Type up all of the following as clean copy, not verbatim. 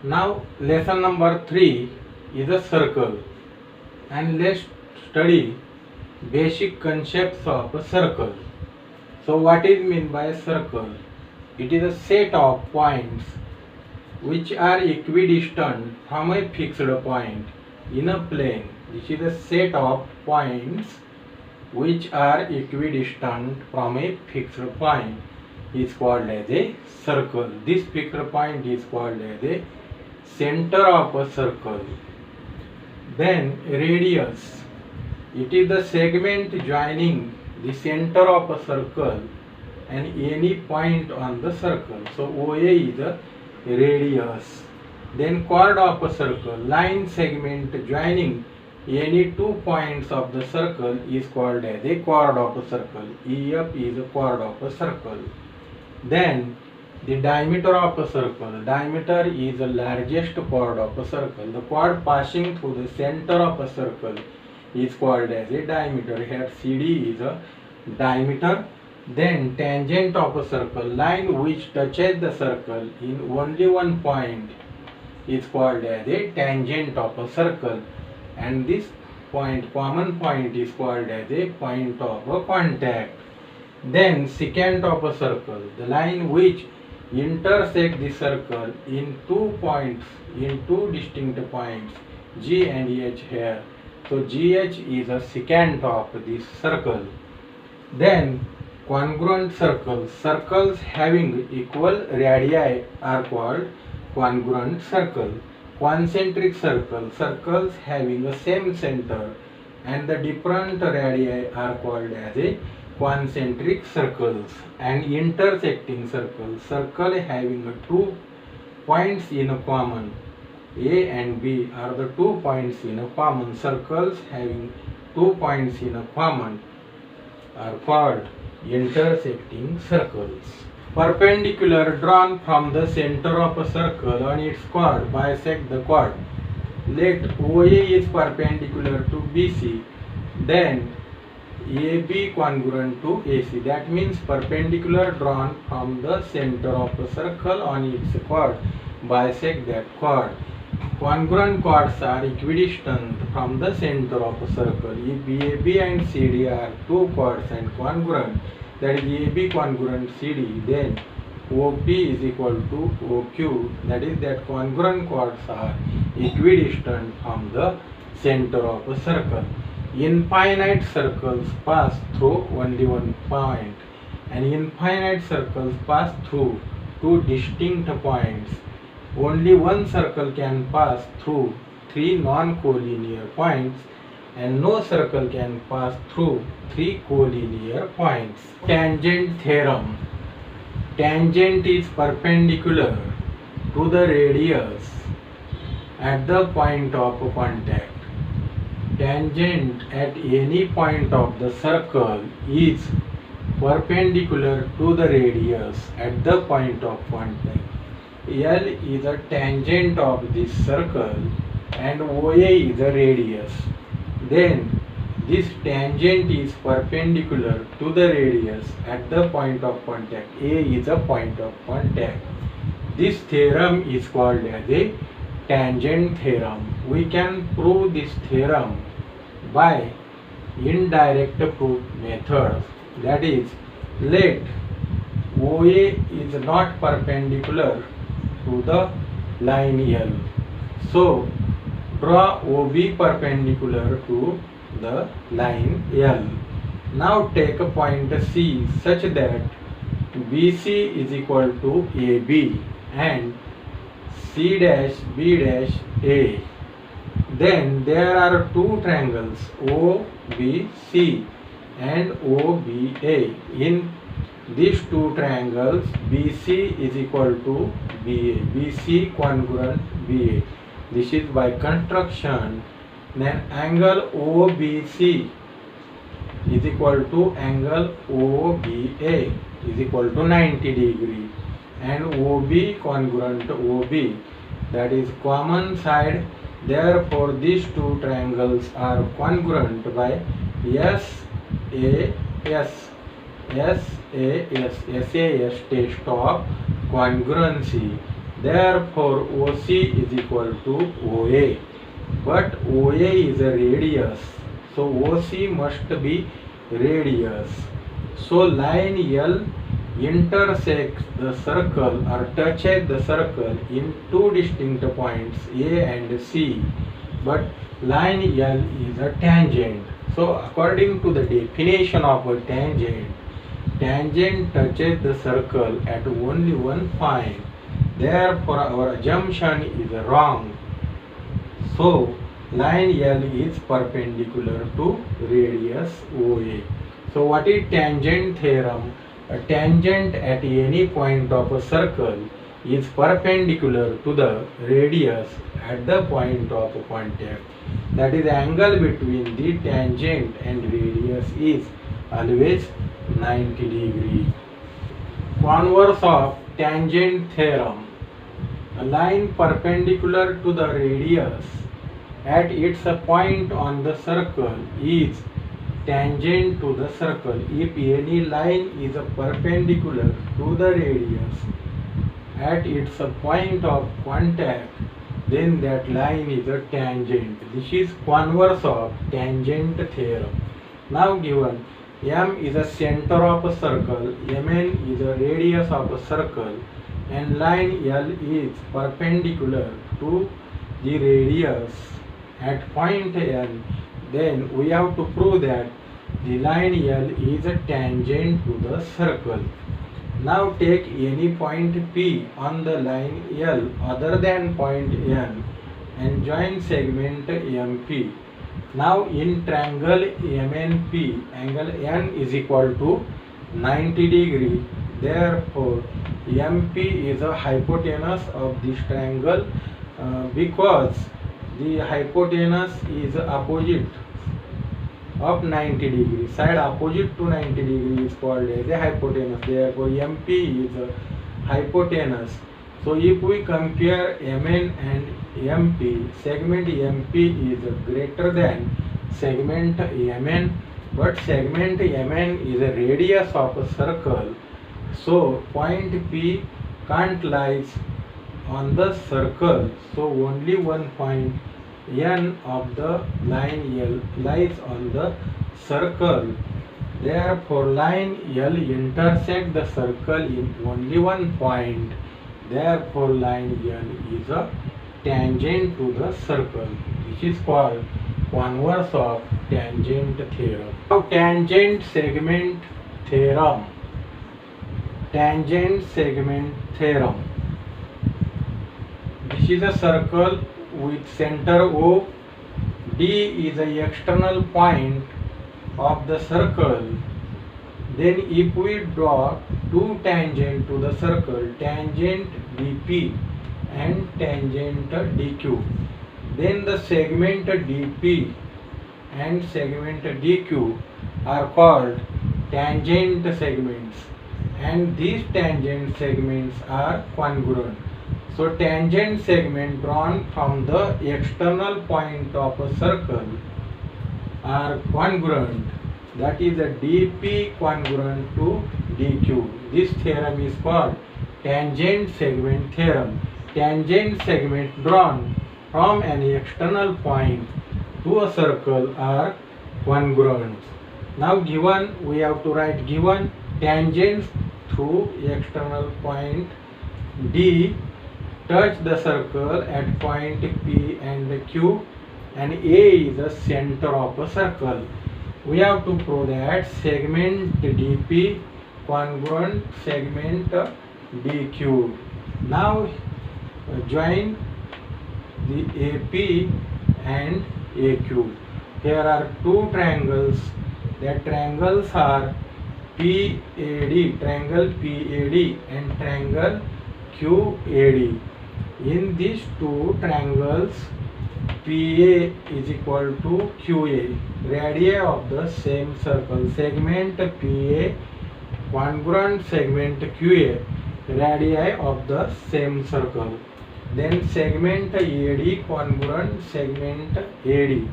Now lesson number 3 is a circle, and let's study basic concepts of a circle. So what is meant by a circle? It is a set of points which are equidistant from a fixed point in a plane. This is a set of points which are equidistant from a fixed point is called as a circle. This fixed point is called as a center of a circle. Then radius. It is the segment joining the center of a circle and any point on the circle. So OA is a radius. Then chord of a circle. Line segment joining any 2 points of the circle is called as a chord of a circle. EF is a chord of a circle. Then the diameter of a circle. Diameter is the largest chord of a circle. The chord passing through the center of a circle is called as a diameter. Here CD is a diameter. Then tangent of a circle. Line which touches the circle in only one point is called as a tangent of a circle. And this point, common point, is called as a point of a contact. Then secant of a circle. The line which intersect the circle in 2 points, in 2 distinct points, G and H here. So GH is a secant of this circle. Then congruent circles. Circles having equal radii are called congruent circle. Concentric circle. Circles having the same center and the different radii are called as a concentric circles. And intersecting circles. Circle having 2 points in a common. A and B are the 2 points in a common. Circles having 2 points in a common are called intersecting circles. Perpendicular drawn from the center of a circle on its chord bisect the chord. Let OA is perpendicular to BC, then AB congruent to AC. That means perpendicular drawn from the center of a circle on its chord bisect that chord. Congruent chords are equidistant from the center of a circle. If AB and CD are 2 chords and congruent, that is AB congruent CD, then OP is equal to OQ, that is that congruent chords are equidistant from the center of a circle. Infinite circles pass through only one point, and infinite circles pass through 2 distinct points. Only one circle can pass through 3 non-collinear points, and no circle can pass through 3 collinear points. Tangent theorem. Tangent is perpendicular to the radius at the point of contact. Tangent at any point of the circle is perpendicular to the radius at the point of contact. L is a tangent of this circle and OA is a radius. Then this tangent is perpendicular to the radius at the point of contact. A is a point of contact. This theorem is called as a tangent theorem. We can prove this theorem by indirect proof methods. That is, let OA is not perpendicular to the line L. So draw OB perpendicular to the line L. Now take a point C such that BC is equal to AB and C dash B dash A. Then there are 2 triangles OBC and OBA. In these 2 triangles, BC is equal to BA, BC congruent BA. This is by construction. Then angle OBC is equal to angle OBA is equal to 90 degree, and OB congruent OB, that is common side. Therefore these 2 triangles are congruent by SAS test of congruency. Therefore, OC is equal to OA. But OA is a radius, so OC must be radius. So line L intersects the circle or touches the circle in two distinct points A and C, but line L is a tangent. So according to the definition of a tangent, tangent touches the circle at only one point. Therefore our assumption is wrong. So line L is perpendicular to radius OA. So what is tangent theorem? A tangent at any point of a circle is perpendicular to the radius at the point of contact. That is, the angle between the tangent and radius is always 90 degree. Converse of tangent theorem. A line perpendicular to the radius at its point on the circle is tangent to the circle. If any line is perpendicular to the radius at its point of contact, then that line is a tangent. This is converse of tangent theorem. Now given M is a center of a circle, Mn is a radius of a circle, and line L is perpendicular to the radius at point N, then we have to prove that the line L is a tangent to the circle. Now take any point P on the line L other than point N and join segment MP. Now in triangle MNP, angle N is equal to 90 degree. Therefore MP is a hypotenuse of this triangle because the hypotenuse is opposite of 90 degree. Side opposite to 90 degree is called as a hypotenuse. Therefore MP is a hypotenuse. So if we compare MN and MP, segment MP is greater than segment MN, but segment MN is a radius of a circle. So point P can't lies on the circle. So only one point N of the line L lies on the circle. Therefore line L intersects the circle in only one point. Therefore line L is a tangent to the circle. This is called converse of tangent theorem. Now tangent segment theorem. Tangent segment theorem. This is a circle with center O. D is the external point of the circle. Then if we draw two tangent to the circle, tangent DP and tangent DQ, then the segment DP and segment DQ are called tangent segments, and these tangent segments are congruent. So tangent segment drawn from the external point of a circle are congruent. That is a DP congruent to DQ. This theorem is called tangent segment theorem. Tangent segment drawn from an external point to a circle are congruent. Now given, we have to write given tangents through external point D touch the circle at point P and Q, and A is the center of a circle. We have to prove that segment DP congruent segment DQ. Now join the AP and AQ. Here are two triangles. The triangles are PAD, triangle PAD and triangle QAD. In these two triangles, PA is equal to QA, radii of the same circle. Segment PA congruent segment QA, radii of the same circle. Then segment AD congruent segment AD,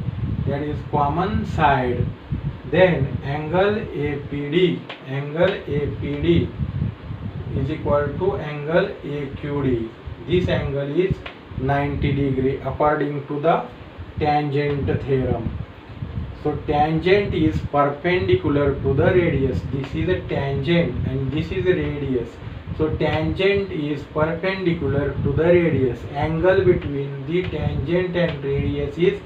that is common side. Then angle APD is equal to angle AQD, This angle is 90 degree according to the tangent theorem. So tangent is perpendicular to the radius. This is a tangent and this is a radius. So tangent is perpendicular to the radius. Angle between the tangent and radius is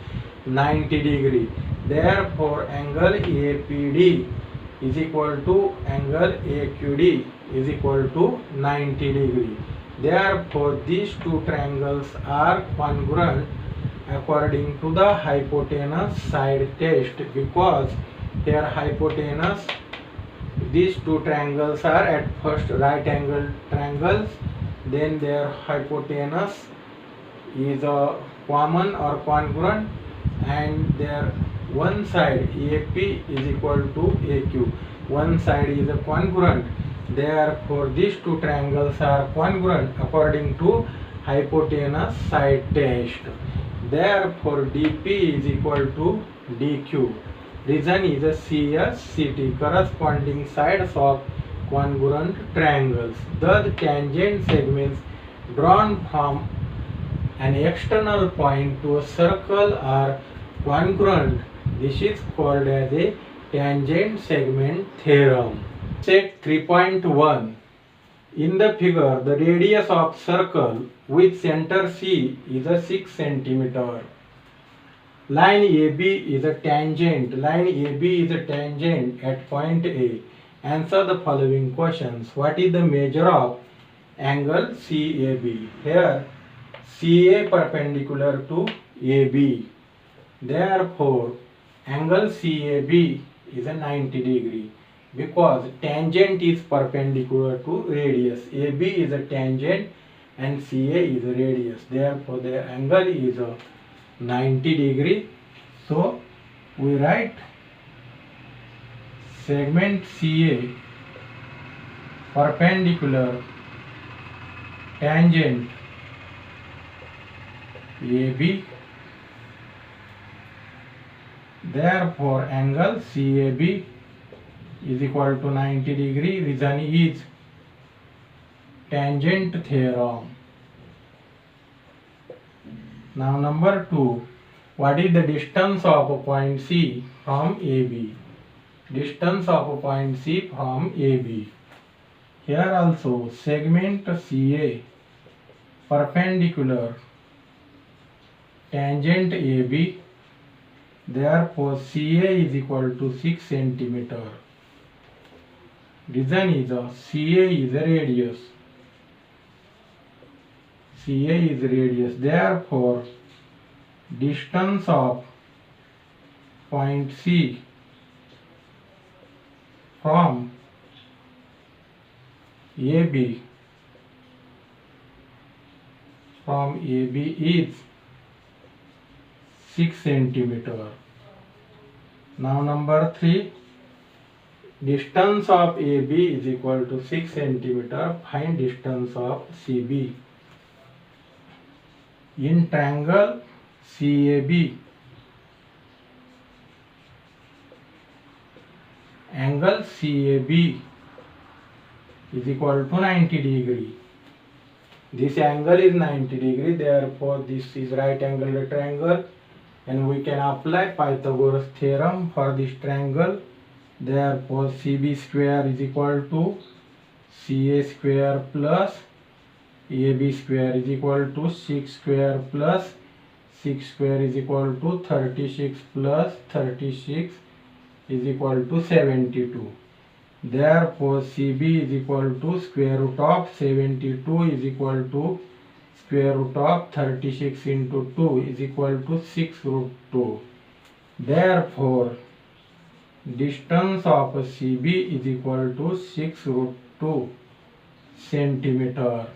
90 degree. Therefore angle APD is equal to angle AQD is equal to 90 degree. Therefore these two triangles are congruent according to the hypotenuse side test, because their hypotenuse, these two triangles are at first right angle triangles, then their hypotenuse is a common or congruent, and their one side AP is equal to AQ, one side is a congruent. Therefore these two triangles are congruent according to hypotenuse side test. Therefore dP is equal to dQ. Reason is a CS, CT, corresponding sides of congruent triangles. Thus tangent segments drawn from an external point to a circle are congruent. This is called as a tangent segment theorem. Set 3.1. In the figure, the radius of circle with center C is a 6 cm. Line AB is a tangent. Line AB is a tangent at point A. Answer the following questions. What is the measure of angle CAB? Here CA perpendicular to AB. Therefore angle CAB is a 90 degree. Because tangent is perpendicular to radius. AB is a tangent and CA is a radius. Therefore their angle is a 90 degree. So we write segment CA perpendicular tangent AB. Therefore angle CAB is equal to 90 degree. Reason is tangent theorem. Now number 2. What is the distance of a point C from AB? Distance of a point C from AB. Here also segment CA perpendicular tangent AB. Therefore CA is equal to 6 cm. Reason is CA is a radius. CA is radius. Therefore distance of point C from AB is 6 cm. Now number 3. Distance of AB is equal to 6 cm. Find distance of CB. In triangle CAB, angle CAB is equal to 90 degree. This angle is 90 degree. Therefore this is right angle triangle, and we can apply Pythagoras theorem for this triangle. Therefore CB square is equal to CA square plus AB square is equal to 6 square plus 6 square is equal to 36 plus 36 is equal to 72. Therefore CB is equal to square root of 72 is equal to square root of 36 into 2 is equal to 6 root 2. Therefore distance of CB is equal to 6 root 2 centimeter.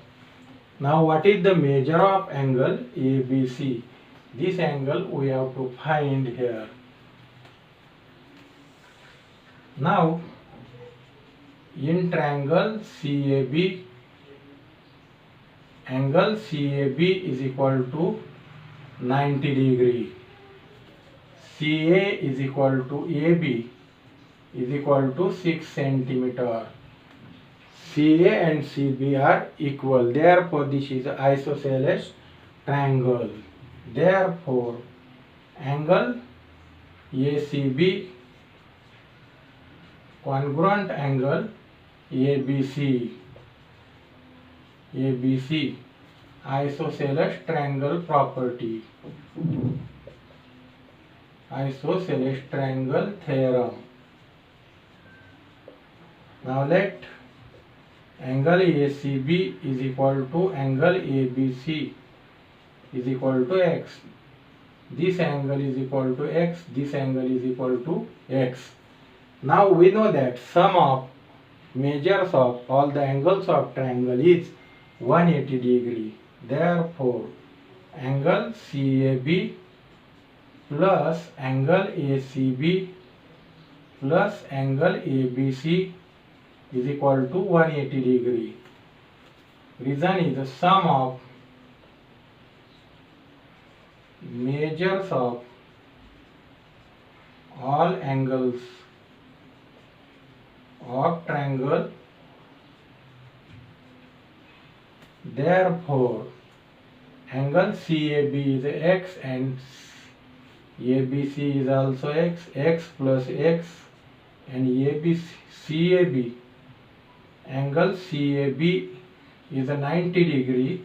Now what is the measure of angle ABC? This angle we have to find here. Now in triangle CAB, angle CAB is equal to 90 degree. CA is equal to AB is equal to 6 centimeter. CA and CB are equal. Therefore, this is isosceles triangle. Therefore, angle ACB congruent angle ABC isosceles triangle property, isosceles triangle theorem. Now let angle ACB is equal to angle ABC is equal to x. This angle is equal to x, this angle is equal to x. Now we know that sum of measures of all the angles of triangle is 180 degree. Therefore, angle CAB plus angle ACB plus angle ABC is equal to 180 degree. Reason is the sum of measures of all angles of triangle. Therefore, angle CAB is x and ABC is also x, x plus x, and CAB, angle CAB is a 90 degree,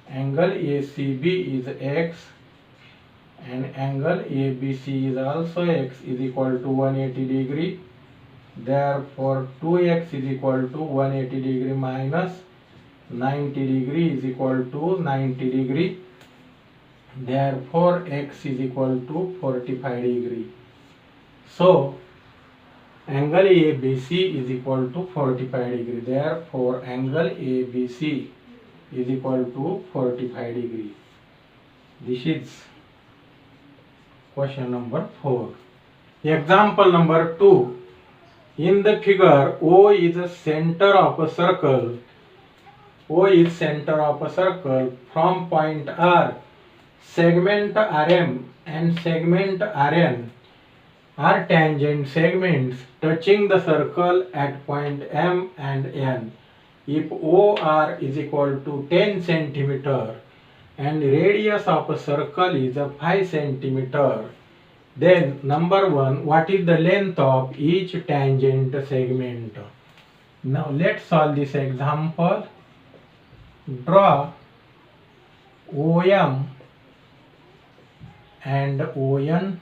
angle ACB is x, and angle ABC is also x is equal to 180 degree. Therefore, 2x is equal to 180 degree minus 90 degree is equal to 90 degree. Therefore, x is equal to 45 degree. So, angle ABC is equal to 45 degree. Therefore, angle ABC is equal to 45 degree. This is question number 4. Example number 2. In the figure, O is the center of a circle. O is center of a circle. From point R, segment RM and segment RN are tangent segments touching the circle at point M and N. If OR is equal to 10 cm and radius of a circle is 5 cm, then number 1, what is the length of each tangent segment? Now let's solve this example. Draw OM and ON.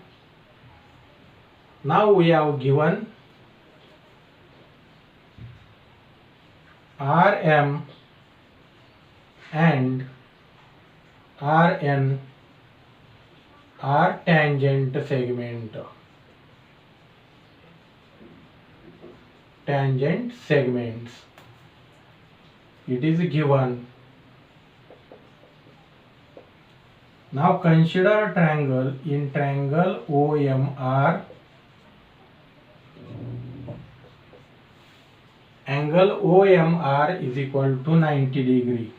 Now we have given RM and RN are tangent segment. Tangent segments. It is given. Now consider triangle. In triangle OMR, angle OMR is equal to 90 degree.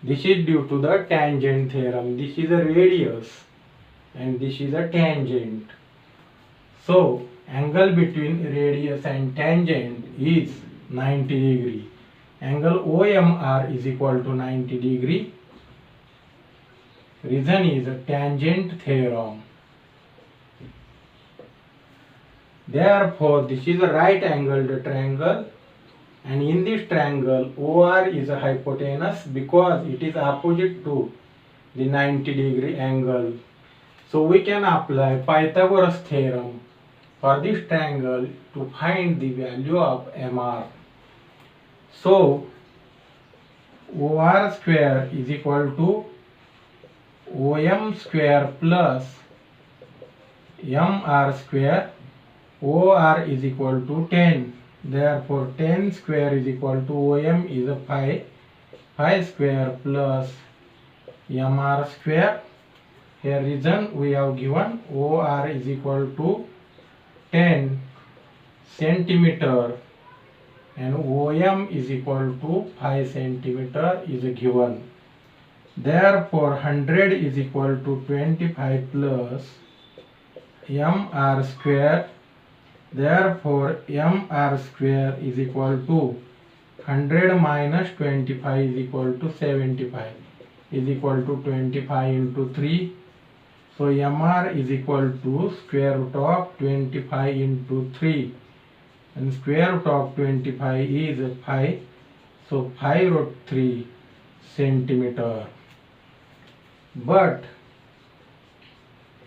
This is due to the tangent theorem. This is a radius and this is a tangent. So, angle between radius and tangent is 90 degree. Angle OMR is equal to 90 degree. Reason is a tangent theorem. Therefore, this is a right angled triangle, and in this triangle OR is a hypotenuse because it is opposite to the 90 degree angle. So we can apply Pythagoras theorem for this triangle to find the value of MR. So OR square is equal to OM square plus MR square. OR is equal to 10. Therefore 10 square is equal to OM is a 5. 5 square plus MR square. Here reason we have given OR is equal to 10 centimeter and OM is equal to 5 centimeter is given. Therefore 100 is equal to 25 plus MR square Therefore, mr square is equal to 100 minus 25 is equal to 75 is equal to 25 into 3. So mr is equal to square root of 25 into 3, and square root of 25 is 5. So 5 root 3 centimeter. But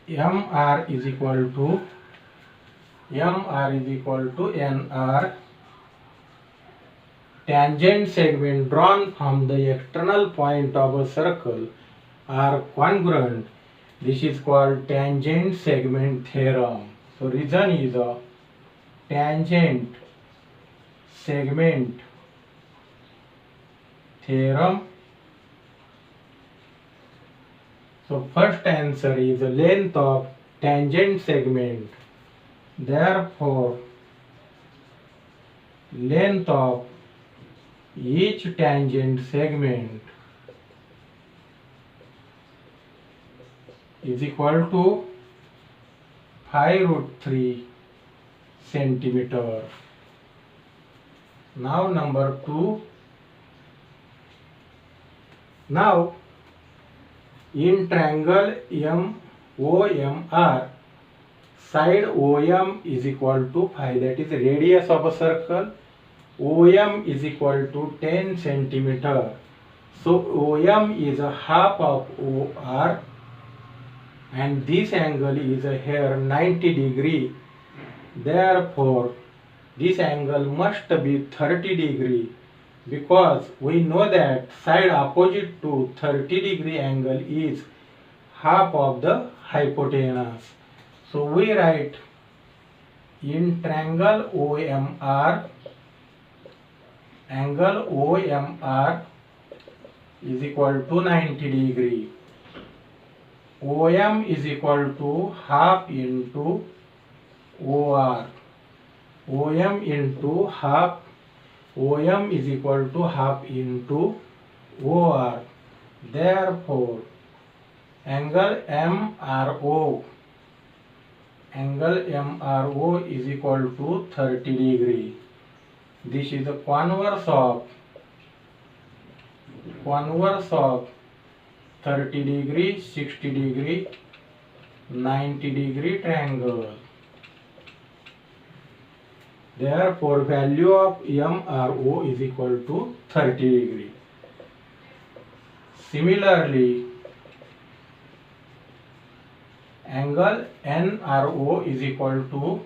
mr is equal to nr. Tangent segment drawn from the external point of a circle are congruent. This is called tangent segment theorem. So reason is a tangent segment theorem. So first answer is the length of tangent segment. Therefore, length of each tangent segment is equal to 5 root 3 centimeter. Now number 2. Now in triangle MOMR, side OM is equal to 5, that is radius of a circle. OM is equal to 10 centimeter. So OM is a half of OR, and this angle is here 90 degree. Therefore, this angle must be 30 degree, because we know that side opposite to 30 degree angle is half of the hypotenuse. So we write in triangle OMR, angle OMR is equal to 90 degree. OM is equal to half into OR. OM into half. OM is equal to half into OR. Therefore, angle MRO is equal to 30 degree. This is the converse of 30 degree, 60 degree, 90 degree triangle. Therefore, value of MRO is equal to 30 degree. Similarly, angle NRO is equal to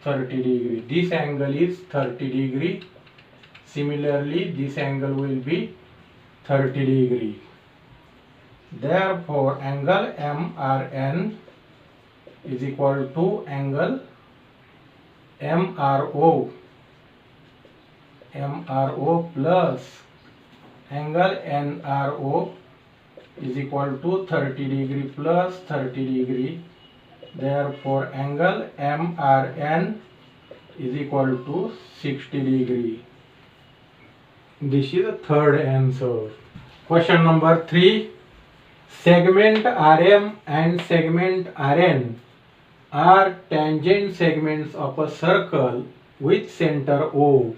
30 degree. This angle is 30 degree. Similarly, this angle will be 30 degree. Therefore, angle MRN is equal to angle MRO plus angle NRO is equal to 30 degree plus 30 degree. Therefore, angle MRN is equal to 60 degree. This is the third answer. Question number 3. Segment RM and segment RN are tangent segments of a circle with center O.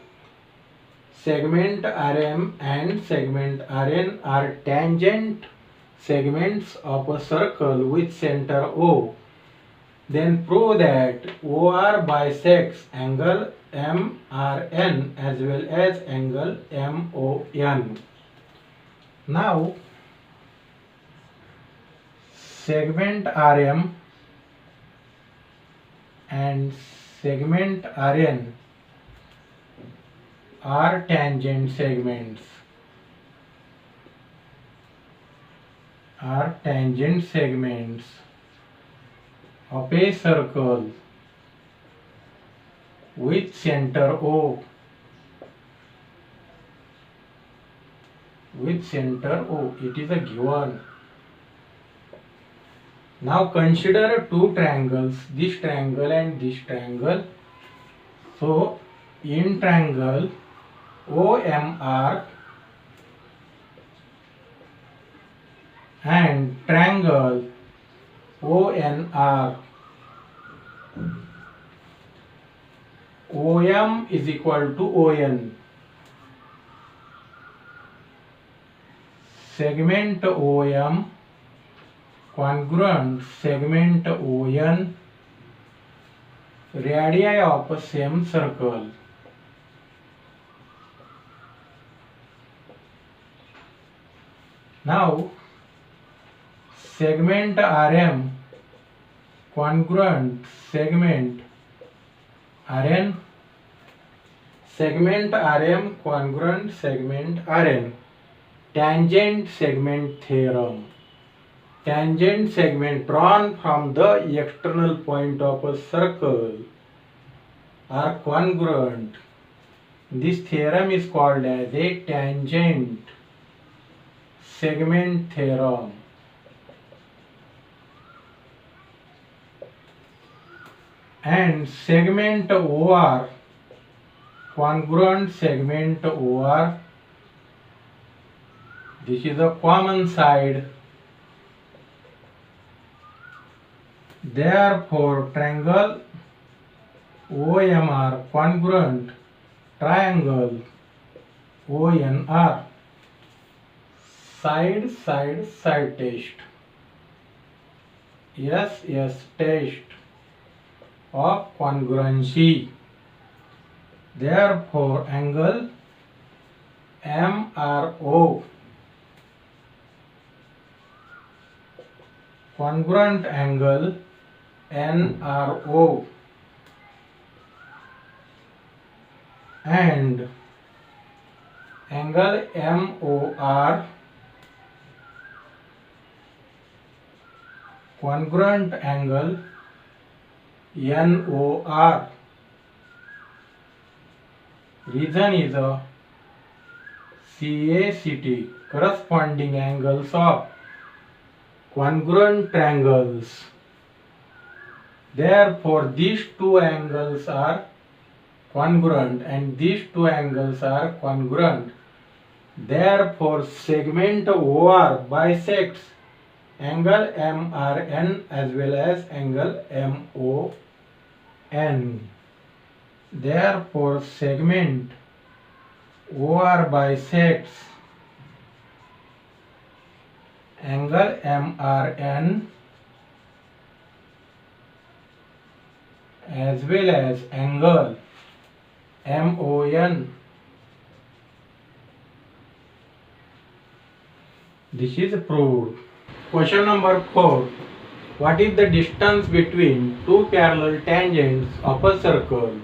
Segment RM and segment RN are tangent segments of a circle with center O. Then prove that OR bisects angle MRN as well as angle MON. Now, segment RM and segment RN are tangent segments. Of a circle with center O. It is a given. Now consider two triangles, this triangle and this triangle. So in triangle OMR and triangle ONR, OM is equal to ON. Segment OM congruent segment ON, radii of same circle. Now segment RM congruent segment RN, segment RM congruent segment RN, tangent segment theorem. Tangent segment drawn from the external point of a circle are congruent. This theorem is called as a tangent segment theorem. And segment OR congruent segment OR, this is a common side. Therefore, triangle OMR congruent triangle ONR. Side test. SS test of congruency. Therefore, angle MRO congruent angle NRO and angle MOR congruent angle NOR. Reason is a CACT, corresponding angles of congruent triangles. Therefore, these two angles are congruent and these two angles are congruent. Therefore, segment OR bisects angle MRN as well as angle MON. Therefore, segment OR bisects angle MRN as well as angle MON. This is proved. Question number 4. What is the distance between two parallel tangents of a circle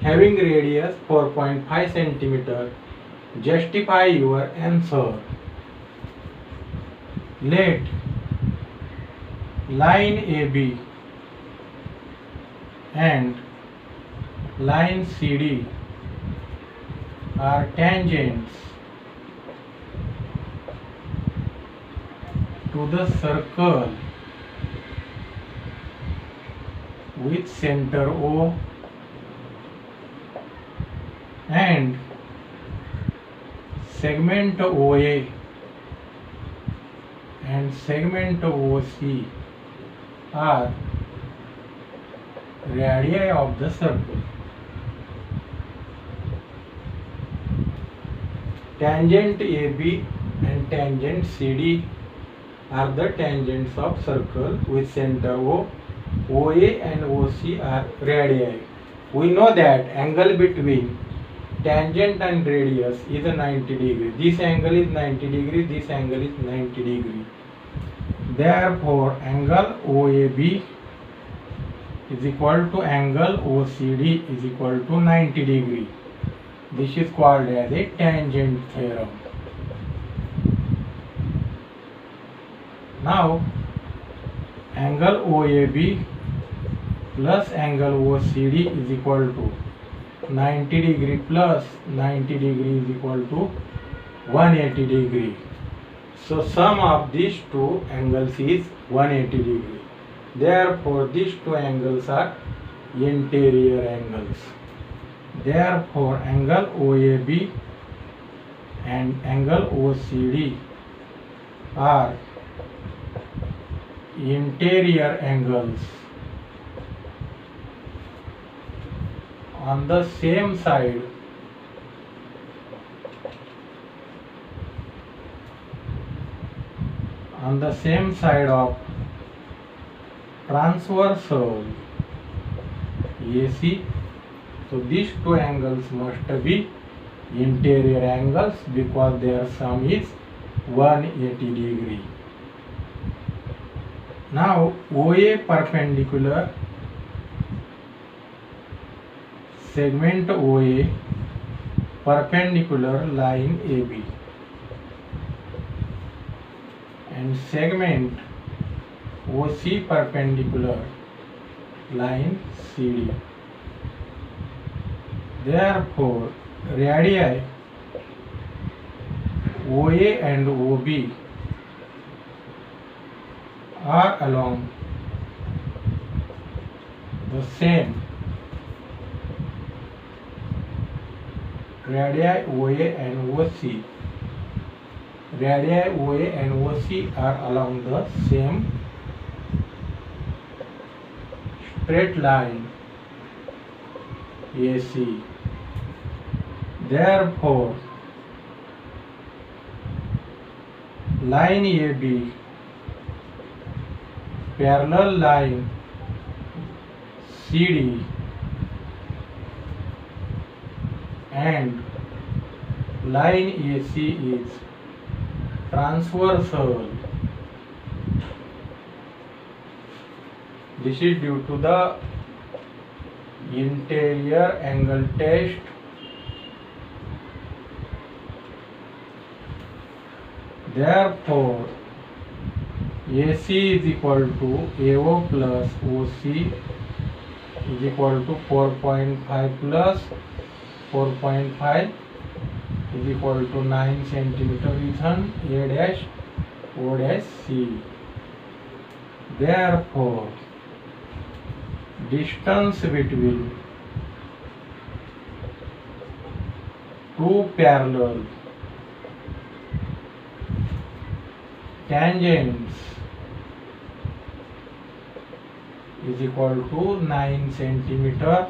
having radius 4.5 cm? Justify your answer. Let line AB and line CD are tangents to the circle with center O and segment OA and segment OC are radii of the circle. Tangent AB and tangent CD are the tangents of circle with center O. OA and OC are radii. We know that angle between tangent and radius is a 90 degree. This angle is 90 degree, this angle is 90 degree. Therefore, angle OAB is equal to angle OCD is equal to 90 degree. This is called as a tangent theorem. Now, angle OAB plus angle OCD is equal to 90 degree plus 90 degree is equal to 180 degree. So sum of these two angles is 180 degree. Therefore, these two angles are interior angles. Therefore, angle OAB and angle OCD are interior angles on the same side of transversal AC. So these two angles must be interior angles because their sum is 180 degree. Now OA perpendicular, segment OA perpendicular line AB and segment OC perpendicular line CD. Therefore, radii OA and OB are along the same. Radii OA and OC are along the same straight line AC. Therefore, line AB parallel line CD and line AC is transversal. This is due to the interior angle test. Therefore, AC is equal to AO plus OC is equal to 4.5 plus 4.5 is equal to 9 centimeter reason A dash O dash C. Therefore, distance between two parallel tangents is equal to 9 centimeter